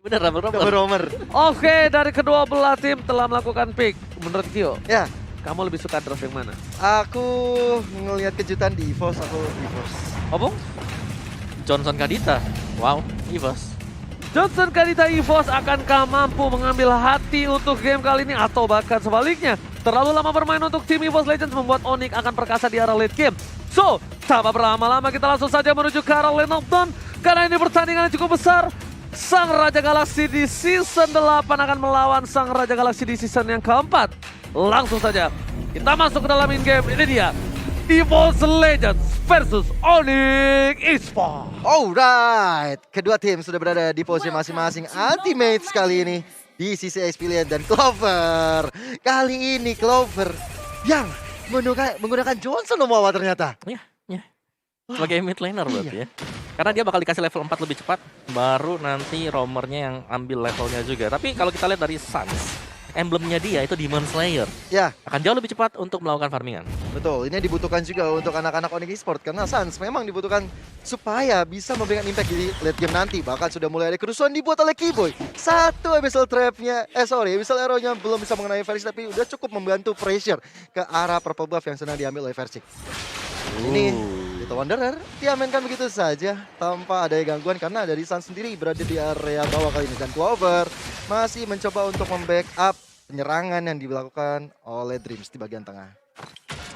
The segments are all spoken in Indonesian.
Bener, double Double roamer. roamer. Oke, dari kedua belah tim telah melakukan pick. Menurut Kyo, Ya, kamu lebih suka draft yang mana? aku ngelihat kejutan di EVOS, aku EVOS. Opung? Johnson Kadita. Wow, EVOS. Johnson Kadita EVOS akankah mampu mengambil hati untuk game kali ini atau bahkan sebaliknya? Terlalu lama bermain untuk tim EVOS Legends membuat Onyx akan perkasa di arah late game. So, tanpa berlama-lama kita langsung saja menuju ke arah lane of dawn. Karena ini pertandingan yang cukup besar. Sang Raja Galaksi di season 8 akan melawan Sang Raja Galaksi di season yang keempat. Langsung saja kita masuk ke dalam in-game. Ini dia EVOS Legends versus Onyx Esports. Alright, kedua tim sudah berada di posisi masing-masing. Ultimates kali ini di sisi Experience dan Clover. Kali ini Clover yang menggunakan Johnson Omawa ternyata. Iya. Sebagai mid laner berarti ya. Karena dia bakal dikasih level 4 lebih cepat, baru nanti roamernya yang ambil levelnya juga. Tapi kalau kita lihat dari Suns, emblemnya dia itu Demon Slayer. Ya, Akan jauh lebih cepat untuk melakukan farmingan. betul. Ini dibutuhkan juga untuk anak-anak Onyx Esports karena Suns memang dibutuhkan supaya bisa memberikan impact di late game nanti. Bahkan sudah mulai ada kerusuhan dibuat oleh Keyboy. Satu Abyssal Trap-nya, Abyssal Arrow-nya belum bisa mengenai Versik, tapi udah cukup membantu pressure ke arah purple buff yang sedang diambil oleh Versik. Ini Little Wanderer diamankan begitu saja tanpa ada gangguan karena dari Suns sendiri berada di area bawah kali ini. Dan Clover masih mencoba untuk membackup penyerangan yang dilakukan oleh Dreams di bagian tengah.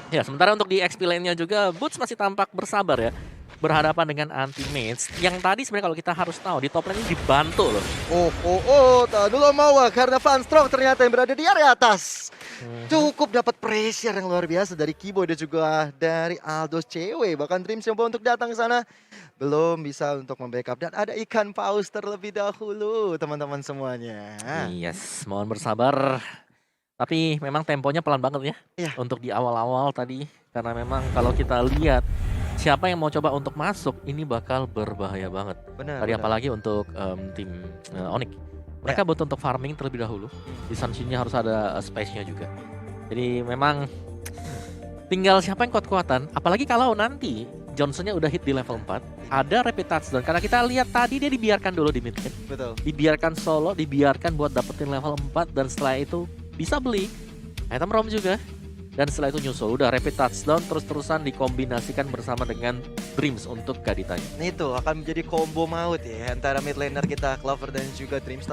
Ya, sementara untuk di XP lane-nya juga, Boots masih tampak bersabar ya. Berhadapan dengan anti-mates. Yang tadi sebenarnya kalau kita harus tahu, di top lane ini dibantu loh. Tahan dulu Mawa karena Van Strong ternyata yang berada di area atas. Cukup dapat pressure yang luar biasa dari Keyboy dan juga dari Aldos cewek. Bahkan Dreams coba untuk datang ke sana. Belum bisa untuk membackup. Dan ada ikan paus terlebih dahulu teman-teman semuanya. Yes, mohon bersabar. Tapi memang temponya pelan banget ya. Iya. Untuk di awal-awal tadi. Karena memang kalau kita lihat, siapa yang mau coba untuk masuk, ini bakal berbahaya banget. Benar. Tadi apalagi untuk tim Onyx. Mereka butuh untuk farming terlebih dahulu. Di Sunshin-nya harus ada space-nya juga. Jadi memang tinggal siapa yang kuat-kuatan. Apalagi kalau nanti Johnson-nya udah hit di level 4. Ada rapid touchdown. Karena kita lihat tadi dia dibiarkan dulu di mid lane. Betul. Dibiarkan solo, dibiarkan buat dapetin level 4. Dan setelah itu bisa beli item ROM juga. Dan setelah itu nyusul, udah rapid touchdown terus-terusan dikombinasikan bersama dengan Dreams untuk Kaditanya. Nah itu akan menjadi combo maut ya antara mid laner kita Clover dan juga Dreams.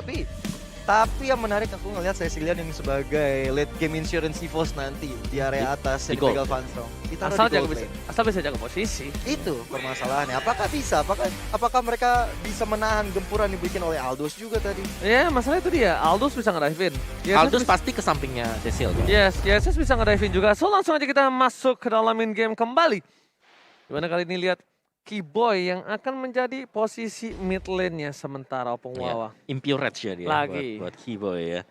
Tapi yang menarik aku ngelihat Cecilian yang sebagai late game insurance EVOS nanti di area atas yang di gold. dipegang Van Strong. Ditaruh Asal di jaga gold bisa, lane. asal bisa jaga posisi. Itu permasalahannya. Apakah bisa? Apakah mereka bisa menahan gempuran yang dibikin oleh Aldos juga tadi? Ya, masalah itu dia. Aldous bisa ngedive-in. Aldous pasti ke sampingnya Cecil. Yes, YSS bisa ngedive-in juga. So langsung aja kita masuk ke dalam in game kembali. Dimana kali ini lihat Keyboy yang akan menjadi posisi mid lane-nya sementara Opung Wawa. Impure Rage ya dia Lagi. buat Keyboy ya.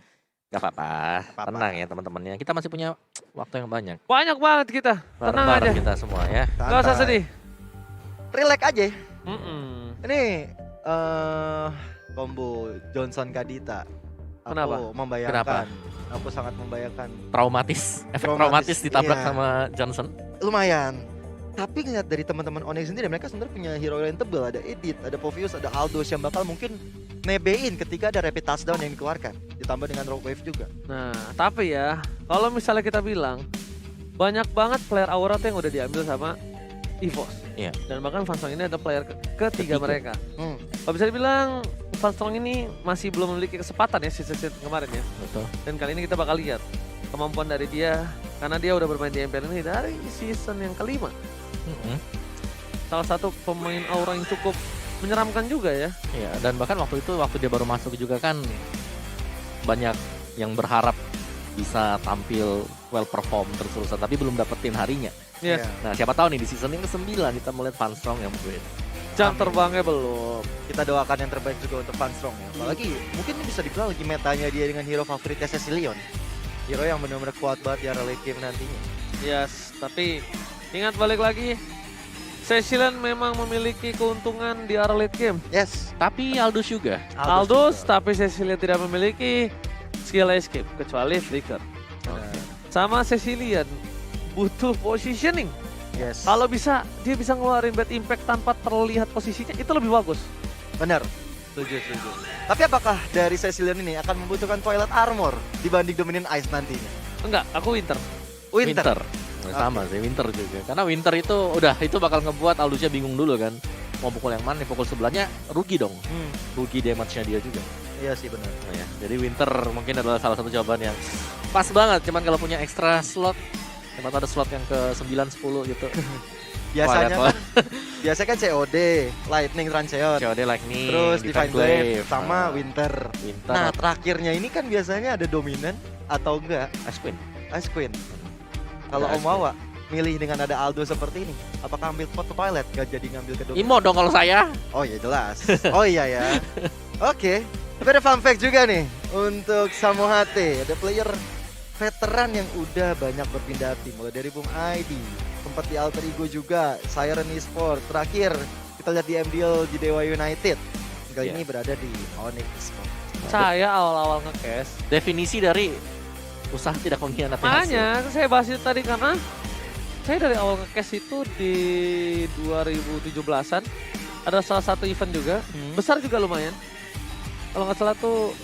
Gak apa-apa, tenang ya teman-temannya. Kita masih punya waktu yang banyak. Banyak banget kita. Tenang aja. Bareng-bareng kita semua ya. Gak usah sedih. Relax aja. Mm-mm. Ini combo Johnson Kadita. Kenapa? Aku membayangkan. Kenapa? Aku sangat membayangkan. Traumatis. Efek Traumatis, traumatis ditabrak iya. sama Johnson. Lumayan. Tapi ngeliat dari teman-teman Onyx sendiri, mereka sebenarnya punya hero yang tebel. Ada Edith, ada Povius, ada Aldos yang bakal mungkin nebein ketika ada rapid touchdown yang dikeluarkan. Ditambah dengan rock wave juga. Nah, tapi ya, kalau misalnya kita bilang, banyak banget player Aura tuh yang udah diambil sama EVOS. Iya. Dan bahkan Van Strong ini ada player ketiga mereka. Hmm. Kalau bisa dibilang, Van Strong ini masih belum memiliki kesempatan ya season kemarin ya. Betul. Dan kali ini kita bakal lihat kemampuan dari dia. Karena dia udah bermain di MPL ini dari season yang kelima. Salah satu pemain Aura yang cukup menyeramkan juga ya. Iya, dan bahkan waktu dia baru masuk juga kan banyak yang berharap bisa tampil well perform terus-terusan, tapi belum dapetin harinya. Yes. Iya. Nah, siapa tahu nih di season yang ke-9 kita melihat Van Strong yang win. Jam terbangnya belum. Kita doakan yang terbaik juga untuk Van Strong ya. Apalagi mungkin ini bisa dibilang lagi metanya dia dengan hero favoritnya Cecilion. Hero yang benar-benar kuat banget di area late game nantinya. Yes, tapi ingat balik lagi, Cecilian memang memiliki keuntungan di arah late game. Yes. Tapi Aldous juga. Aldous, juga. tapi Cecilian tidak memiliki skill escape kecuali Flicker. Benar. Sama Cecilian butuh positioning. Yes. Kalau bisa dia bisa ngeluarin bad impact tanpa terlihat posisinya, itu lebih bagus. Benar. Setuju. Tapi apakah dari Cecilion ini akan membutuhkan Twilight Armor dibanding Dominion Ice nantinya? Enggak, aku Winter. Winter. Sama sih Winter juga. Karena Winter itu bakal ngebuat Aldusia bingung dulu kan. Mau pukul yang mana, pukul sebelahnya rugi dong. Rugi damage-nya dia juga. Iya sih benar. Nah, ya. Jadi Winter mungkin adalah salah satu jawaban yang pas banget. Cuman kalau punya extra slot, emang ada slot yang ke 9, 10 gitu. Biasanya kan COD, Lightning Trancheon, COD Lightning, terus Divine Glaive, sama Nah, Winter. Winter, Nah terakhirnya ini kan biasanya ada Dominant atau enggak Ice Queen. Ice Queen. Kalau Ada Om Ice Queen. Wawa milih dengan ada Aldo seperti ini, apakah ambil pot ke Twilight? Gak jadi ngambil ke Dominant? Imo dong kalau saya. Oh iya jelas. Oh iya ya. Oke. Tapi ada fun fact juga nih untuk Samohate. Ada player veteran yang udah banyak berpindah tim. Mulai dari Boom ID, sempat di Alter Ego juga, Siren Esport. Terakhir kita lihat di MDL di Dewa United. Kali Yeah. ini berada di Onyx Esport. Saya awal-awal nge-cash. Definisi dari usaha tidak mengkhianati hasil. Makanya saya bahas itu tadi karena saya dari awal nge-cash itu di 2017-an ada salah satu event juga, besar juga lumayan. Kalau nggak salah tuh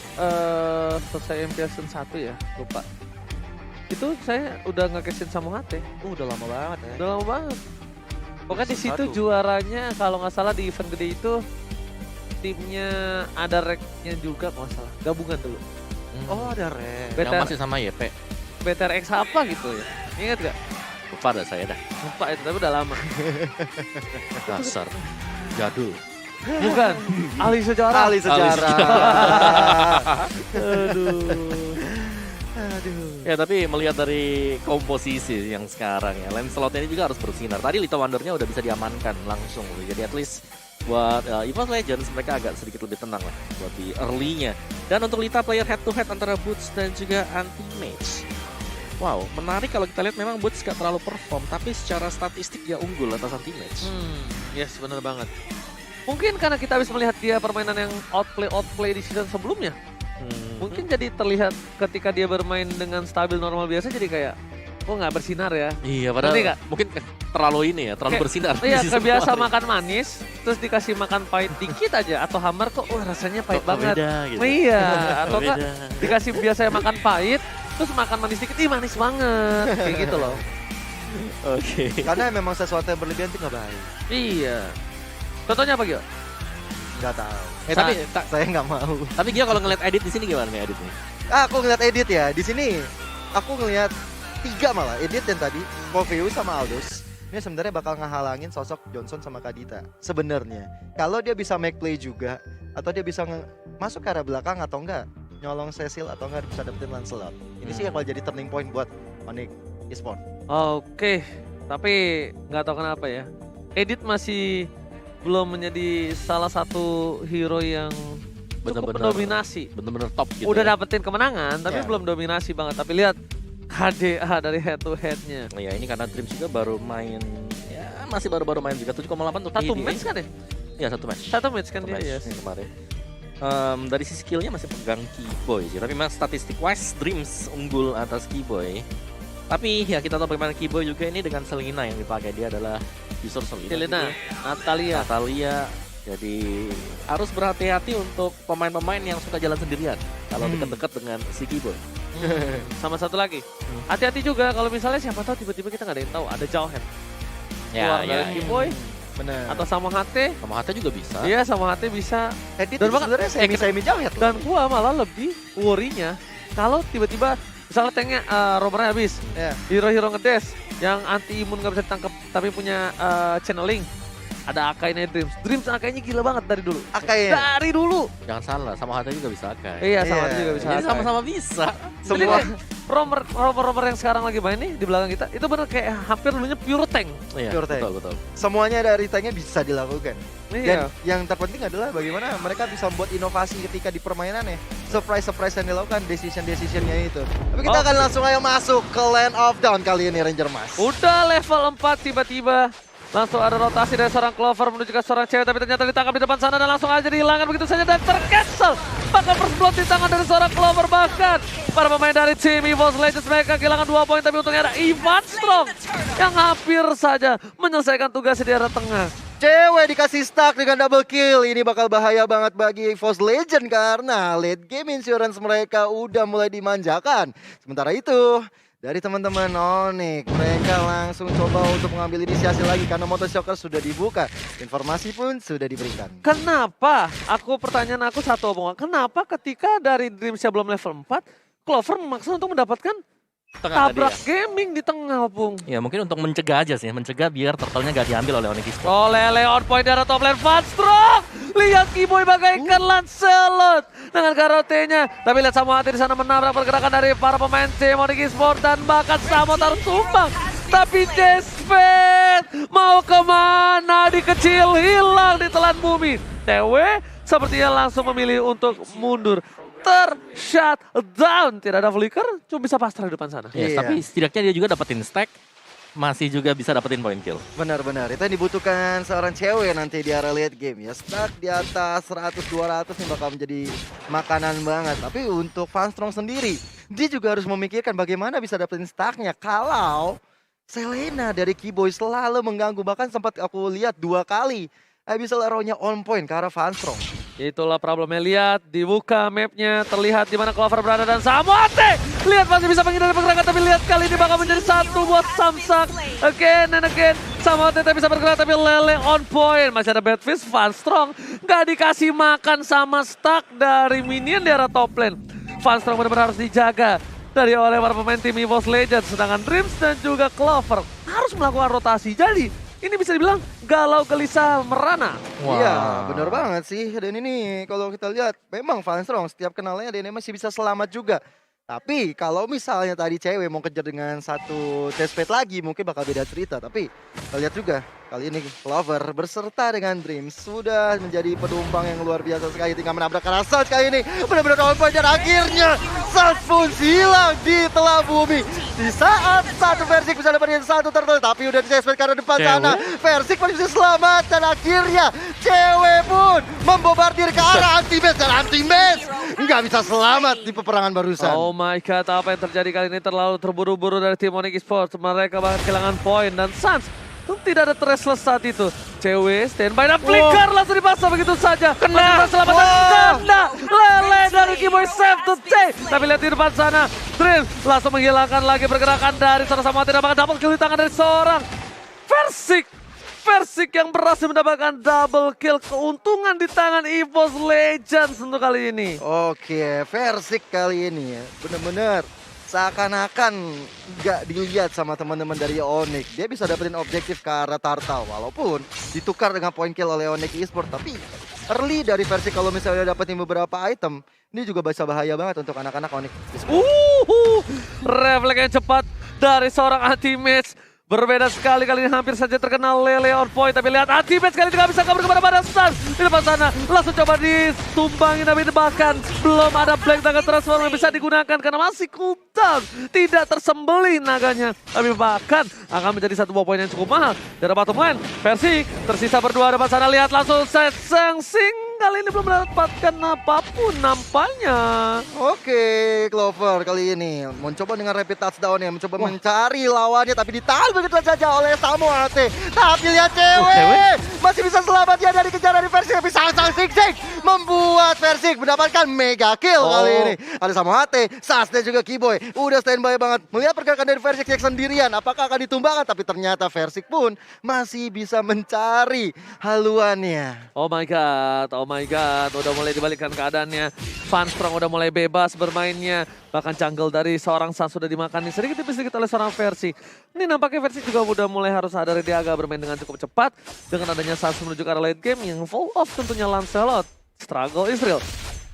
selesai MPL Season 1 ya, lupa. Itu saya udah nge-cashin Samohate. Udah lama banget ya. Udah lama banget. Pokoknya di situ Season 1. juaranya kalau nggak salah di event gede itu timnya ada reknya juga kalau nggak salah. Gabungan dulu. Oh ada Red. Yang BTR, masih sama YP. BTRX apa gitu ya. Ingat gak? Lupa dah saya dah. Lupa itu tapi udah lama. Dasar. Jadul. Bukan. Ahli sejarah. Kali sejarah. Aduh. Aduh. Ya tapi melihat dari komposisi yang sekarang ya, Lancelot ini juga harus bersinar. Tadi Lita Wonder-nya udah bisa diamankan langsung. Jadi at least buat EVOS Legends mereka agak sedikit lebih tenang lah buat di early-nya. Dan untuk Lita player head to head antara Boots dan juga Anti-Mage. Wow, menarik kalau kita lihat memang Boots gak terlalu perform, tapi secara statistik dia unggul atas Anti-Mage. Yes, bener banget. Mungkin karena kita habis melihat dia permainan yang outplay di season sebelumnya. Mungkin jadi terlihat ketika dia bermain dengan stabil normal biasa jadi kayak kok nggak bersinar ya. Iya, padahal Ngerti nggak? mungkin terlalu ini ya, terlalu Kayak- bersinar. Iya, di season kebiasa kemarin. makan manis, terus dikasih makan pahit dikit aja atau hammer kok rasanya pahit Kok banget. beda gitu. Iya, atau Kok kan beda. dikasih biasa makan pahit, terus makan manis dikit, ih manis banget. Kayak gitu loh. Oke. Karena memang sesuatu yang berlebihan itu nggak baik. Iya. Contohnya apa Gio? Nggak tahu. Saya nggak mau. Tapi Gio kalau ngeliat edit di sini gimana nih editnya? Aku ngeliat edit ya. Di sini aku ngeliat 3 malah edit yang tadi Koveus sama Aldous. Ini sebenarnya bakal ngehalangin sosok Johnson sama Kadita. Sebenarnya kalau dia bisa make play juga atau dia bisa masuk ke arah belakang atau enggak nyolong Cecil atau enggak bisa dapetin Lancelot. Ini sih yang bakal jadi turning point buat Onyx Esport. Oke, tapi nggak tahu kenapa ya. Edit masih belum menjadi salah satu hero yang cukup Bener-bener mendominasi. bener-bener top gitu. Udah ya. dapetin kemenangan, tapi Ya. belum dominasi banget. Tapi lihat KDA dari head to headnya. Ya ini karena Dreams juga baru main, ya masih baru-baru main juga 7,8 untuk Satu KDA. match kan ya? Ya satu match. Satu match kan Satu dia match ya. yang kemarin. Dari sisi skillnya masih pegang Keyboy sih, tapi memang statistik wise Dreams unggul atas Keyboy. Tapi ya kita tahu bagaimana Keyboy juga ini dengan Selena yang dipakai, dia adalah user Selena. Selena, juga. Natalia. Natalia. Jadi harus berhati-hati untuk pemain-pemain yang suka jalan sendirian kalau dekat-dekat dengan si Keyboy. Sama satu lagi. Hati-hati juga kalau misalnya siapa tahu tiba-tiba kita nggak ada yang tahu ada Jauhead. Keluar dari Keyboy Benar. atau sama HT. Sama Hata juga bisa. Iya, sama HT bisa. Edit Dan itu sebenarnya semi jauh ya tuh. Dan gua malah lebih worry-nya kalau tiba-tiba misalnya tanknya robernya habis. Ya. Hero-hero ngedes yang anti imun nggak bisa ditangkap tapi punya channeling. Ada Akai-nya Dreams. Dreams Akai-nya gila banget dari dulu. Akai. Dari dulu. Jangan salah, sama Hata juga bisa Akai. Iya, sama Iya. HT juga bisa. Jadi Akai. sama-sama bisa. Jadi Semua kayak romer yang sekarang lagi main nih di belakang kita itu bener kayak hampir dulunya pure tank. Iya, Pure tank. betul. semuanya dari tanknya bisa dilakukan. Dan Iya. yang terpenting adalah bagaimana mereka bisa membuat inovasi ketika di permainannya. Surprise yang dilakukan, decision-decisionnya itu. Tapi kita akan langsung aja masuk ke Land of Dawn kali ini Ranger Mas. Udah level 4 tiba-tiba langsung ada rotasi dari seorang Clover menuju ke seorang cewek tapi ternyata ditangkap di depan sana dan langsung aja dihilangkan begitu saja dan tercancel. Bahkan first blood di tangan dari seorang Clover bahkan para pemain dari tim EVOS Legends mereka kehilangan 2 poin tapi untungnya ada Ivan Strong yang hampir saja menyelesaikan tugasnya di arah tengah. Cewek dikasih stuck dengan double kill. Ini bakal bahaya banget bagi EVOS Legend karena late game insurance mereka udah mulai dimanjakan. Sementara itu, dari teman-teman Onyx, mereka langsung coba untuk mengambil inisiasi lagi karena Motoshocker sudah dibuka. Informasi pun sudah diberikan. Kenapa? Pertanyaan aku satu, Bung. Kenapa ketika dari Dreams belum level 4, Clover memaksa untuk mendapatkan Tengah tabrak tadi gaming di tengah, Bung? ya. Mungkin untuk mencegah aja sih, mencegah biar turtle-nya gak diambil oleh Onyx Esports. Oleh Leon point dari top lane Fanstroke. Lihat Kiboy bagaikan Lancelot dengan karotenya. Tapi lihat Samohati di sana menabrak pergerakan dari para pemain tim Onyx Esports dan bahkan Samo taruh tumbang. Tapi Desvet mau kemana? Dikecil hilang di telan bumi. TW sepertinya langsung memilih untuk mundur. Shut down, tidak ada flicker, cuma bisa pasrah di depan sana. Yes, Iya. tapi setidaknya dia juga dapetin stack, masih juga bisa dapetin point kill. Benar-benar, itu yang dibutuhkan seorang cewek nanti di area late game ya. Stuck di atas 100-200 nih bakal menjadi makanan banget. Tapi untuk Fanstrong sendiri, dia juga harus memikirkan bagaimana bisa dapetin stucknya kalau Selena dari Kiboy selalu mengganggu. Bahkan sempat aku lihat 2 kali Abyssal Arrow-nya on point ke arah Fanstrong. Itulah problemnya, lihat dibuka mapnya, terlihat di mana Clover berada dan Samohati. Lihat masih bisa menghindari pergerakan, tapi lihat kali ini bakal menjadi satu buat Samsak. Again and again, Samohati tak bisa bergerak tapi Lele on point. Masih ada Badfish, Fanstrong nggak dikasih makan sama stuck dari minion di arah top lane. Fanstrong benar-benar harus dijaga dari oleh para pemain tim EVOS Legends, sedangkan Dreams dan juga Clover harus melakukan rotasi. Jadi ini bisa dibilang galau gelisah merana. Iya, benar banget sih. Dan ini kalau kita lihat memang Fanstrong setiap kenalnya dia masih bisa selamat juga. Tapi kalau misalnya tadi cewek mau kejar dengan satu testpad lagi mungkin bakal beda cerita. Tapi kita lihat juga kali ini Clover berserta dengan Dreams sudah menjadi penumpang yang luar biasa sekali. Tinggal menabrak arah Salt kali ini. Benar-benar on point dan akhirnya Salt pun hilang di telah bumi. Di saat satu Versik bisa dapetin satu turtle tapi udah di testpad karena depan sana. Versik masih bisa selamat dan akhirnya cewek pun membombardir ke arah anti-match dan anti-match nggak bisa selamat di peperangan barusan. Oh my god, apa yang terjadi kali ini terlalu terburu-buru dari tim Onyx Esports. Mereka bahkan kehilangan poin dan Suns tidak ada Trestless saat itu. CW standby dan flicker langsung dipaksa begitu saja. Kena keselamatan ganda. Lele dari Kiboy save to take. Tapi lihat di depan sana, Dream langsung menghilangkan lagi pergerakan dari seorang Samohati dan bahkan double kill di tangan dari seorang Versik. Versik yang berhasil mendapatkan double kill, keuntungan di tangan EVOS Legends untuk kali ini. Oke, Versik kali ini ya bener-bener seakan-akan gak dilihat sama teman-teman dari Onyx. Dia bisa dapetin objektif ke arah Turtle walaupun ditukar dengan point kill oleh Onyx Esports. Tapi early dari Versik kalau misalnya dapetin beberapa item, ini juga bisa bahaya banget untuk anak-anak Onyx Esports. Refleks yang cepat dari seorang anti-match. Berbeda sekali, kali ini hampir saja terkenal Lele on point. Tapi lihat anti-match kali ini gak bisa kabur kepada Sun. Di depan sana langsung coba ditumbangin tapi bahkan belum ada Black Dagger Transform yang bisa digunakan karena masih cooldown. Tidak tersembelih naganya. Tapi bahkan akan menjadi satu buah poin yang cukup mahal. Dari bottom lane, Versik tersisa berdua depan sana. Lihat langsung set Sing. Kali ini belum mendapatkan apapun nampaknya. Oke, Clover kali ini mencoba dengan rapid touchdown ya, mencoba mencari lawannya tapi ditahan begitu saja oleh Samohati. Tapi lihat cewek masih bisa selamat ya dari kejaran dari Versik tapi sang Sing membuat Versik mendapatkan mega kill kali ini. Ada Samohati, Sas dan juga Kiboy udah standby banget. Melihat pergerakan dari Versik sendirian, apakah akan ditumbangkan? Tapi ternyata Versik pun masih bisa mencari haluannya. Oh my god, udah mulai dibalikkan keadaannya. Fanstrong udah mulai bebas bermainnya. Bahkan jungle dari seorang Sans sudah dimakan sedikit demi sedikit oleh seorang Versik. Ini nampaknya Versik juga udah mulai harus sadar dia agak bermain dengan cukup cepat. Dengan adanya Sans menuju ke arah late game yang full off tentunya Lancelot. Struggle is real.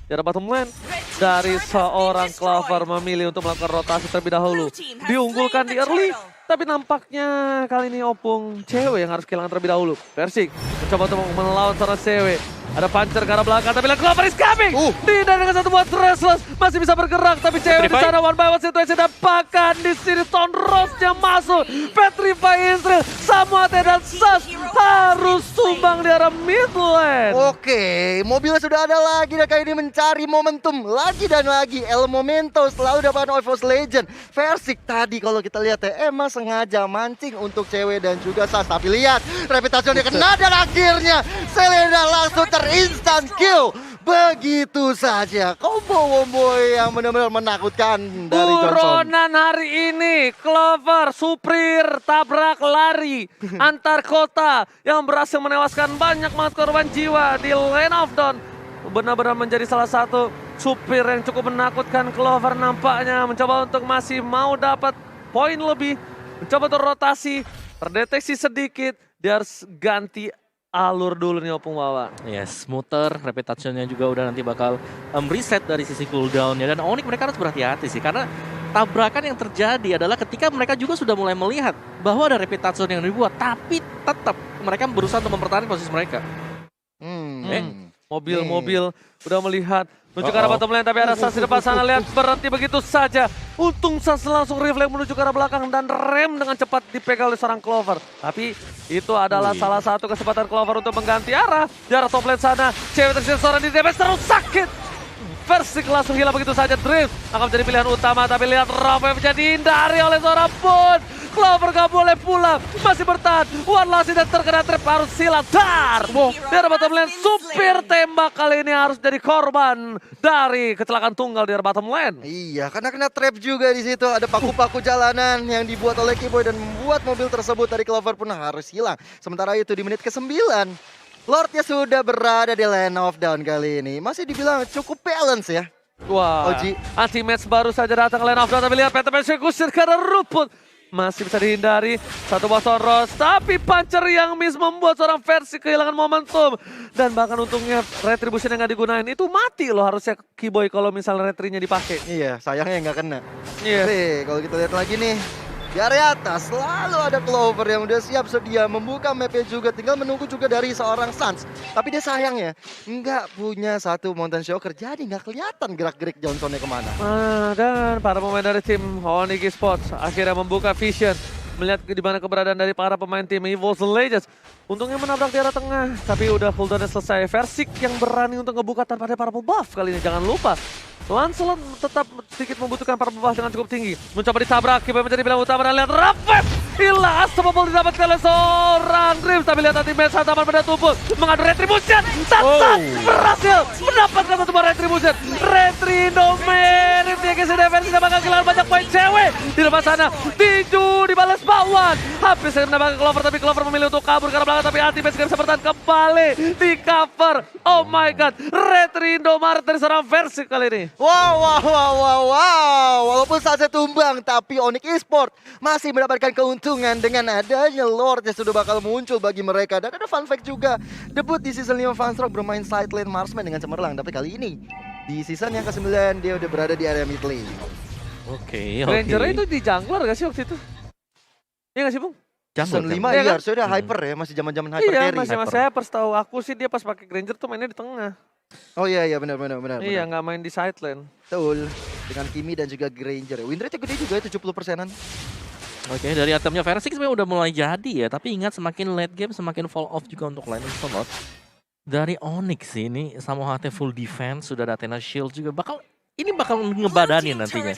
Dari bottom lane, dari seorang Clover memilih untuk melakukan rotasi terlebih dahulu. Diunggulkan di early, tapi nampaknya kali ini opung cewek yang harus kehilangan terlebih dahulu. Versik mencoba untuk melawan seorang cewek. Ada puncher ke arah belakang, tapi lihat Clover is coming. Dihindari dengan satu buat Restless, masih bisa bergerak, tapi cewek di sana one by one situasi dan bahkan di sini Stone Rose-nya masuk. Petrify Israel, Samuate dan Sas harus tumbang di arah mid lane. Oke, mobilnya sudah ada lagi dan kali ini mencari momentum lagi dan lagi. El Momento selalu dapat oleh Force Legend. Versik tadi kalau kita lihat ya emang sengaja mancing untuk cewek dan juga Sas. Tapi lihat, reputasionnya kena dan akhirnya Selena langsung instant kill. Begitu saja combo-combo yang benar-benar menakutkan dari Johnson. Buronan hari ini, Clover, Suprir, tabrak lari antar kota yang berhasil menewaskan banyak banget korban jiwa di Lane of Dawn. Benar-benar menjadi salah satu supir yang cukup menakutkan. Clover nampaknya mencoba untuk masih mau dapat poin lebih, mencoba untuk rotasi, terdeteksi sedikit, dia harus ganti alur dulu nih Opung Wawa. Yes, muter, reputationnya juga udah nanti bakal reset dari sisi cooldownnya. Dan Onyx mereka harus berhati-hati sih, karena tabrakan yang terjadi adalah ketika mereka juga sudah mulai melihat bahwa ada reputation yang dibuat, tapi tetap mereka berusaha untuk mempertahankan posisi mereka. Mobil-mobil udah melihat menuju ke arah bottom lane, tapi ada Sas di depan sana, lihat berhenti begitu saja. Untung Sas langsung refleks menuju ke arah belakang dan rem dengan cepat dipegang oleh seorang Clover. Tapi itu adalah salah satu kesempatan Clover untuk mengganti arah. Di arah top lane sana, cewek tersisa seorang di damage terus sakit. Versik langsung hilang begitu saja, Drift akan menjadi pilihan utama, tapi lihat Rafa menjadi dihindari oleh seorang Bond. Clover gak boleh pulang, masih bertahan. One last dan terkena trap, harus silat. Dar! Di arah bottom lane, supir tembak kali ini harus jadi korban dari kecelakaan tunggal di arah bottom lane. Iya, karena kena trap juga di situ. Ada paku-paku jalanan yang dibuat oleh Kiboy dan membuat mobil tersebut dari Clover pun harus hilang. Sementara itu di menit ke-9, Lordnya sudah berada di Lane of Dawn kali ini. Masih dibilang cukup balance ya. Wah, Oji. anti-match baru saja datang ke Lane of Dawn, tapi lihat Peter Kusir karena rumput. Masih bisa dihindari, satu buah Soros, tapi puncher yang miss membuat seorang Versi kehilangan momentum. Dan bahkan untungnya retribution yang gak digunain itu mati loh harusnya Kiboy kalau misalnya retrinya dipakai. Iya, sayangnya nggak kena. Iya. Tapi kalau kita lihat lagi nih, di area atas selalu ada Clover yang udah siap sedia membuka mapnya juga. Tinggal menunggu juga dari seorang Suns. Tapi dia sayangnya nggak punya satu Mountain Shocker, jadi nggak kelihatan gerak-gerik Johnsonnya kemana. Dan para pemain dari tim Onyx Esports akhirnya membuka vision. Melihat di mana keberadaan dari para pemain tim EVOS Legends. Untungnya menabrak di arah tengah, tapi udah cooldownnya selesai. Versik yang berani untuk ngebuka tanpa ada purple buff kali ini, jangan lupa. Lancelot tetap sedikit membutuhkan purple buff dengan cukup tinggi. Mencoba ditabrak, Kiboy menjadi pilihan utama dan lihat Rapet. Hilang, Unstoppable didapatkan oleh seorang Dreams. Tapi lihat nanti match hantaman pada tubuh. Mengadu Retribution, Sat berhasil mendapatkan satu buah Retribution. Retri domain, Tiagesi Defense tidak bakal kehilangan banyak poin cewek. Di depan sana, Tinju dibalas Bakwan. Habis saya mendapatkan Clover, tapi Clover memilih untuk kabur karena belakang. Tapi anti-match bisa bertahan kembali di cover. Oh my god, Retri Indomaret dari seorang Versi kali ini. Wow. Walaupun saatnya tumbang, tapi Onyx Esports masih mendapatkan keuntungan dengan adanya Lord yang sudah bakal muncul bagi mereka. Dan ada fun fact juga, debut di season 5 Fanstroke bermain side lane Marksman dengan cemerlang. Tapi kali ini, di season yang ke-9 dia udah berada di area mid lane. Oke. Ranger itu di jungler gak sih waktu itu? Iya gak sih Bung? Season 5 Iya iya, kan? harusnya udah hyper ya, masih zaman-zaman hyper Iya, carry. masih hyper. Setahu aku sih dia pas pakai Granger tuh mainnya di tengah. Oh iya benar. Iya, nggak main di side lane. Betul. Dengan Kimi dan juga Granger. Win rate gede juga ya, 70%-an. Oke, dari itemnya Versik sebenarnya udah mulai jadi ya, tapi ingat semakin late game semakin fall off juga untuk lane slot. Dari Onyx sih ini sama HT full defense, sudah ada Athena Shield juga bakal ngebadanin nantinya.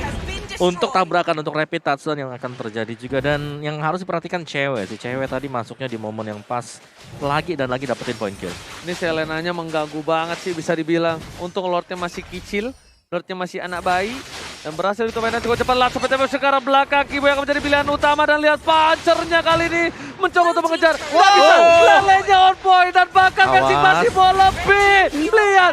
Untuk tabrakan, untuk rapid touchdown yang akan terjadi juga. Dan yang harus diperhatikan cewek sih. Cewek tadi masuknya di momen yang pas. Lagi dan lagi dapetin point kill. Ini Selenanya mengganggu banget sih bisa dibilang. Untung Lordnya masih kecil. Lordnya masih anak bayi. Dan berhasil itu mainnya cukup cepat. Langsung PTV sekarang belakang. Kiboy akan menjadi pilihan utama. Dan lihat punchernya kali ini. Mencoba untuk mengejar. Nggak bisa. Lelenya on point. Dan bahkan Versik masih mau lebih. Lihat.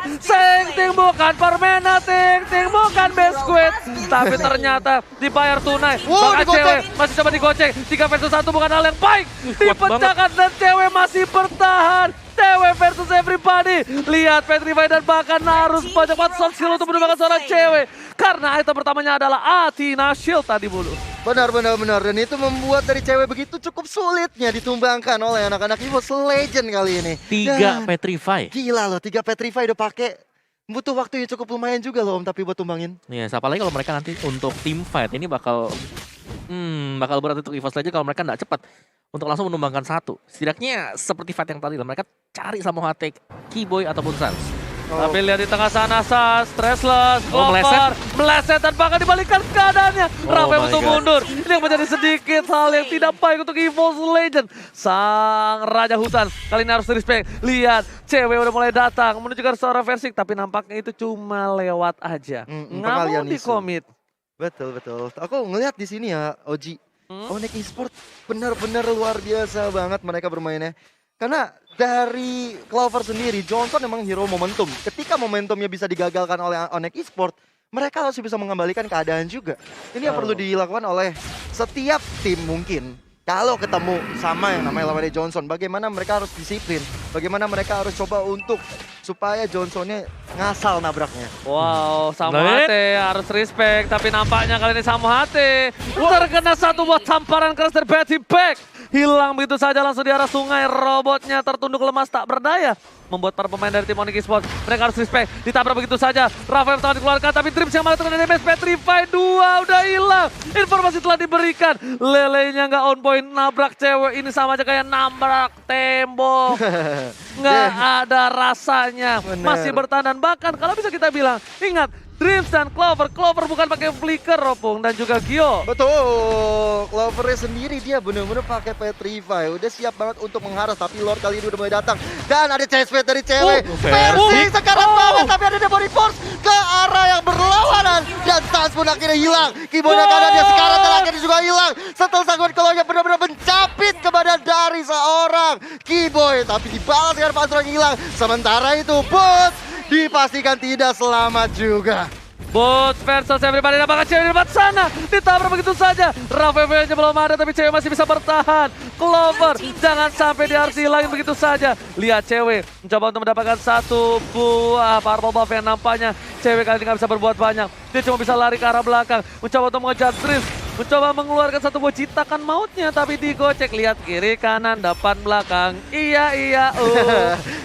Ting bukan Permena. Ting bukan Biscuit. Tapi ternyata dibayar tunai. Bahkan cewek masih coba digocek. 3 versus 1 bukan hal yang baik. Dipecahkan dan cewek masih bertahan. Cewek versus everybody. Lihat Petrify dan bahkan harus banyak banget soft skill untuk menembakkan seorang cewek. karena item pertamanya adalah Athena Shield tadi bulu. Benar. Dan itu membuat dari cewek begitu cukup sulitnya ditumbangkan oleh anak-anak EVOS Legend kali ini. 3 Petrify. Gila loh, 3 Petrify udah pakai. Butuh waktu yang cukup lumayan juga loh Om, tapi buat tumbangin. Iya, siapa lagi kalau mereka nanti untuk team fight ini bakal berat untuk EVOS Legend kalau mereka nggak cepat untuk langsung menumbangkan satu. Setidaknya seperti fight yang tadi lah, mereka cari sama HT Keyboy ataupun Sans. Tapi lihat di tengah sana, Stressless, Oh, Clover, meleset dan bahkan dibalikkan keadaannya. Rafael my butuh God. mundur. Ini yang menjadi sedikit hal yang tidak baik untuk EVOS Legend. Sang Raja Hutan kali ini harus respect. Lihat, cewek udah mulai datang menuju ke seorang Versik, tapi nampaknya itu cuma lewat aja. Nggak mau pengalian isu. dikomit. Betul. Aku ngelihat di sini ya, Oji. Onyx Esports benar-benar luar biasa banget mereka bermainnya. Karena dari Clover sendiri, Johnson memang hero momentum. Ketika momentumnya bisa digagalkan oleh Onyx Esports, mereka harus bisa mengembalikan keadaan juga. Ini yang perlu dilakukan oleh setiap tim mungkin. Kalau ketemu sama yang namanya lawannya Johnson, bagaimana mereka harus disiplin, bagaimana mereka harus coba untuk supaya Johnsonnya ngasal nabraknya. Wow, Samu Hate harus respect, tapi nampaknya kali ini Samu Hate terkena satu buat tamparan keras dari Betty Back. Hilang begitu saja langsung di arah sungai, robotnya tertunduk lemas tak berdaya. Membuat para pemain dari tim Onyx Esports, mereka harus respect, ditabrak begitu saja. Rafael pertama dikeluarkan, tapi Trips yang malah terkena damage. Petrify 2 udah hilang. Informasi telah diberikan, lelenya nggak on point, nabrak cewek ini sama aja kayak nabrak tembok. Nggak ada rasanya, masih bertahan. Bahkan kalau bisa kita bilang, ingat, Dreams dan Clover bukan pakai flicker Ropung dan juga Gio. Betul, Clovernya sendiri dia benar-benar pakai Petrify, udah siap banget untuk mengharas, tapi Lord kali ini udah mulai datang. Dan ada chase fade dari cewek, Versi sekarang banget, tapi ada Demonic Force ke arah yang berlawanan. Dan Sans pun akhirnya hilang, keyboardnya kanan dia sekarang terakhir juga hilang. Setelah sanggup kelonya benar-benar mencapit ke badan dari seorang Keyboy, tapi dibalas dengan pantulan hilang. Sementara itu Boots dipastikan tidak selamat juga. Boots versus everybody, apakah cewek di depan sana? Ditabrak begitu saja. Rafael belum ada, tapi cewek masih bisa bertahan. Clover, jangan sampai dia harus hilangin begitu saja. Lihat cewek mencoba untuk mendapatkan satu buah purple buff yang nampaknya cewek kali ini nggak bisa berbuat banyak. Dia cuma bisa lari ke arah belakang, mencoba untuk mengejar Drift, mencoba mengeluarkan satu buah citakan mautnya, tapi digocek. Lihat kiri, kanan, depan, belakang. Iya.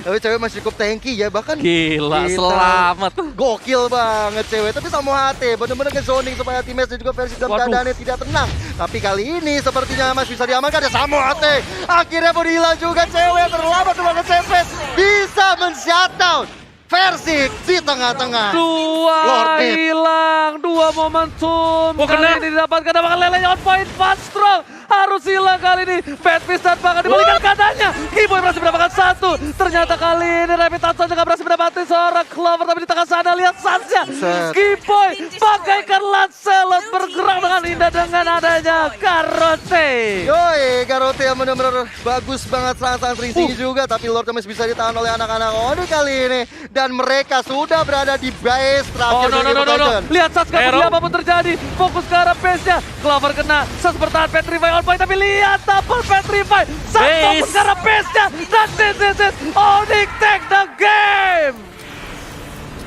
Tapi cewek masih cukup tanky ya, bahkan Gila, kita selamat. gokil banget cewek. Tapi sama HT bener-bener ke-zoning supaya timnya dan juga versi dalam keadaannya tidak tenang. Tapi kali ini sepertinya Mas bisa diamankan ya sama HT. Akhirnya pun hilang juga cewek, terlambat dengan Sesves bisa men-shutdown Versik di tengah-tengah. Dua hilang, 2 momentum. Kali ini didapatkan, apakah lelenya on point, fast strong. Harus hilang kali ini. Bad Fist dan bahkan dibalikan katanya. Keyboy berhasil mendapatkan 1. Ternyata kali ini Rapid Thompson juga berhasil mendapatkan seorang Clover. Tapi di tengah sana lihat Sansnya. Keyboy bagaikan Lancelot bergerak dengan indah dengan adanya Karote. Yoi, Karote yang benar-benar bagus banget, sangat-sangat risih juga. Tapi Lord masih bisa ditahan oleh anak-anak Onyx kali ini. Dan mereka sudah berada di base terakhir. No. Lihat Sas gak peduli apapun terjadi. Fokus ke arah base-nya. Clover kena, Sas bertahan, Petrify on point. Tapi lihat double Petrify. Sas fokus ke arah base-nya. Dan this Onyx take the game.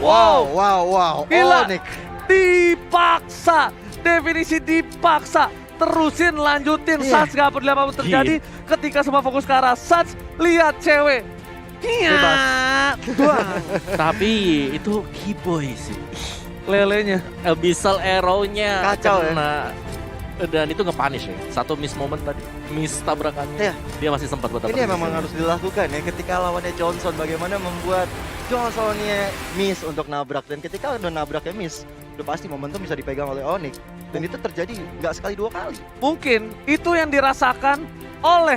Wow. Gila. Onyx. Dipaksa. Definisi dipaksa. Terusin, lanjutin. Sas gak peduli apapun terjadi. Ketika semua fokus ke arah Sas, lihat cewek. Iya. Tapi itu Keyboy sih. Lelenya. Abyssal Arrow-nya Kacau kena. Dan itu nge-punish ya. Satu miss moment tadi. Miss tabrakan. Iya. Dia masih sempat buat Ini memang harus dilakukan ya ketika lawannya Johnson. Bagaimana membuat Johnsonnya miss untuk nabrak. Dan ketika udah nabraknya miss, udah pasti momentum bisa dipegang oleh Onyx. Dan itu terjadi nggak sekali 2 kali. Mungkin itu yang dirasakan oleh